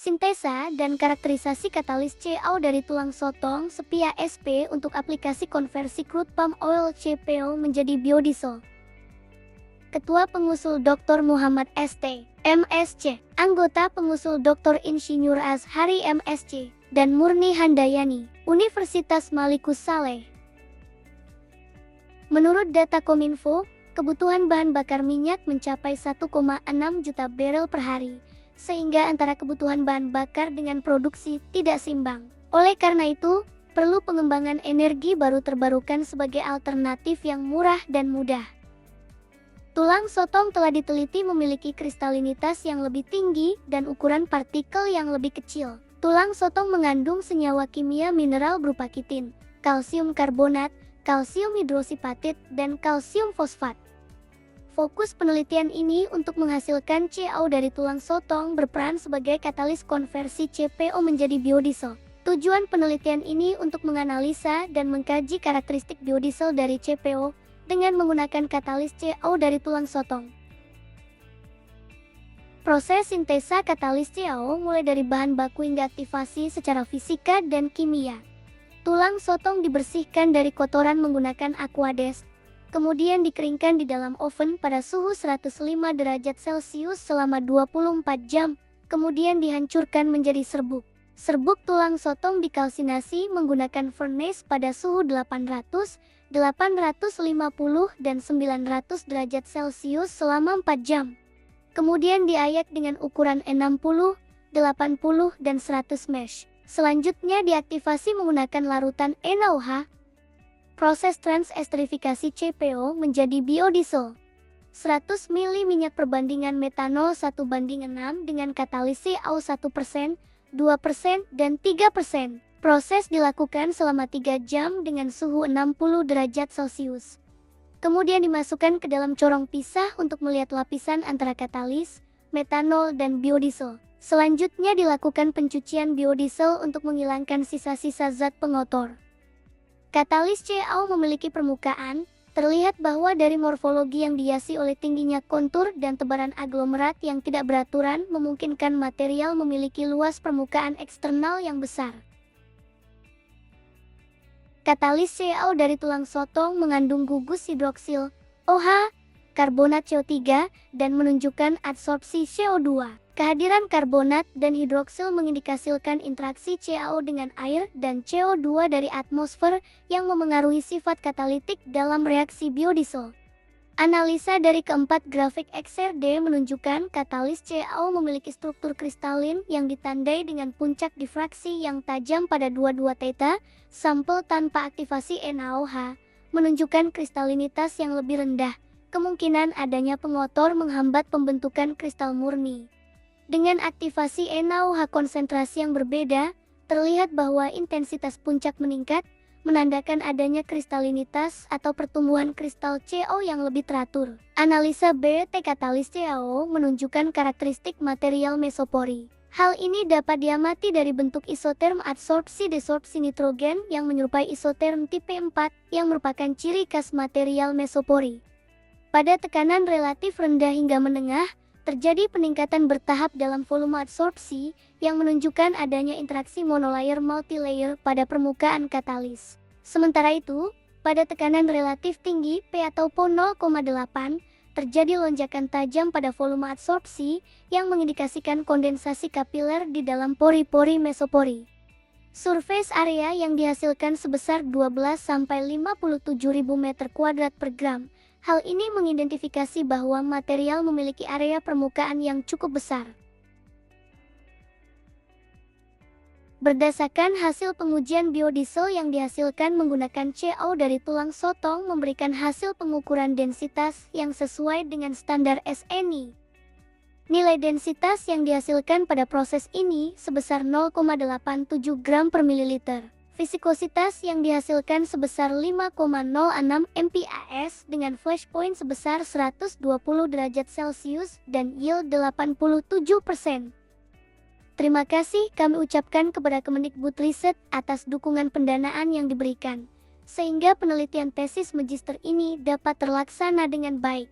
Sintesa dan karakterisasi katalis CaO dari tulang sotong sepia SP untuk aplikasi konversi crude palm oil CPO menjadi biodiesel. Ketua Pengusul Dr. Muhammad St. MSc, Anggota Pengusul Dr. Insinyur Azhari MSc, dan Murni Handayani, Universitas Malikus Saleh. Menurut data Kominfo, kebutuhan bahan bakar minyak mencapai 1,6 juta barel per hari, sehingga antara kebutuhan bahan bakar dengan produksi tidak seimbang. Oleh karena itu, perlu pengembangan energi baru terbarukan sebagai alternatif yang murah dan mudah. Tulang sotong telah diteliti memiliki kristalinitas yang lebih tinggi dan ukuran partikel yang lebih kecil. Tulang sotong mengandung senyawa kimia mineral berupa kitin, kalsium karbonat, kalsium hidroksipatit, dan kalsium fosfat. Fokus penelitian ini untuk menghasilkan CaO dari tulang sotong berperan sebagai katalis konversi CPO menjadi biodiesel. Tujuan penelitian ini untuk menganalisa dan mengkaji karakteristik biodiesel dari CPO dengan menggunakan katalis CaO dari tulang sotong. Proses sintesa katalis CaO mulai dari bahan baku hingga aktivasi secara fisika dan kimia. Tulang sotong dibersihkan dari kotoran menggunakan aquades, kemudian dikeringkan di dalam oven pada suhu 105 derajat Celcius selama 24 jam, kemudian dihancurkan menjadi serbuk. Serbuk tulang sotong dikalsinasi menggunakan furnace pada suhu 800, 850, dan 900 derajat Celcius selama 4 jam. Kemudian diayak dengan ukuran 60, 80, dan 100 mesh. Selanjutnya diaktifasi menggunakan larutan NaOH. Proses transesterifikasi CPO menjadi biodiesel. 100 ml minyak perbandingan metanol 1:6 dengan katalis CaO 1%, 2%, dan 3%. Proses dilakukan selama 3 jam dengan suhu 60 derajat Celcius. Kemudian dimasukkan ke dalam corong pisah untuk melihat lapisan antara katalis, metanol, dan biodiesel. Selanjutnya dilakukan pencucian biodiesel untuk menghilangkan sisa-sisa zat pengotor. Katalis CaO memiliki permukaan, terlihat bahwa dari morfologi yang dihiasi oleh tingginya kontur dan tebaran aglomerat yang tidak beraturan memungkinkan material memiliki luas permukaan eksternal yang besar. Katalis CaO dari tulang sotong mengandung gugus hidroksil, OH, karbonat CO3, dan menunjukkan adsorpsi CO2. Kehadiran karbonat dan hidroksil mengindikasikan interaksi CaO dengan air dan CO2 dari atmosfer yang memengaruhi sifat katalitik dalam reaksi biodiesel. Analisa dari keempat grafik XRD menunjukkan katalis CaO memiliki struktur kristalin yang ditandai dengan puncak difraksi yang tajam pada 22 theta. Sampel tanpa aktivasi NaOH menunjukkan kristalinitas yang lebih rendah. Kemungkinan adanya pengotor menghambat pembentukan kristal murni. Dengan aktivasi NaOH konsentrasi yang berbeda, terlihat bahwa intensitas puncak meningkat, menandakan adanya kristalinitas atau pertumbuhan kristal CaO yang lebih teratur. Analisa BT katalis CaO menunjukkan karakteristik material mesopori. Hal ini dapat diamati dari bentuk isoterm adsorpsi-desorpsi nitrogen yang menyerupai isoterm tipe 4 yang merupakan ciri khas material mesopori. Pada tekanan relatif rendah hingga menengah, terjadi peningkatan bertahap dalam volume adsorpsi yang menunjukkan adanya interaksi monolayer multilayer pada permukaan katalis. Sementara itu, pada tekanan relatif tinggi P atau Po 0,8, terjadi lonjakan tajam pada volume adsorpsi yang mengindikasikan kondensasi kapiler di dalam pori-pori mesopori. Surface area yang dihasilkan sebesar 12-57.000 meter kuadrat per gram. Hal ini mengidentifikasi bahwa material memiliki area permukaan yang cukup besar. Berdasarkan hasil pengujian biodiesel yang dihasilkan menggunakan CaO dari tulang sotong memberikan hasil pengukuran densitas yang sesuai dengan standar SNI. Nilai densitas yang dihasilkan pada proses ini sebesar 0,87 gram per mililiter. Viskositas yang dihasilkan sebesar 5,06 MPa/s dengan flash point sebesar 120 derajat Celcius dan yield 87%. Terima kasih kami ucapkan kepada Kemendikbudristek atas dukungan pendanaan yang diberikan, sehingga penelitian tesis magister ini dapat terlaksana dengan baik.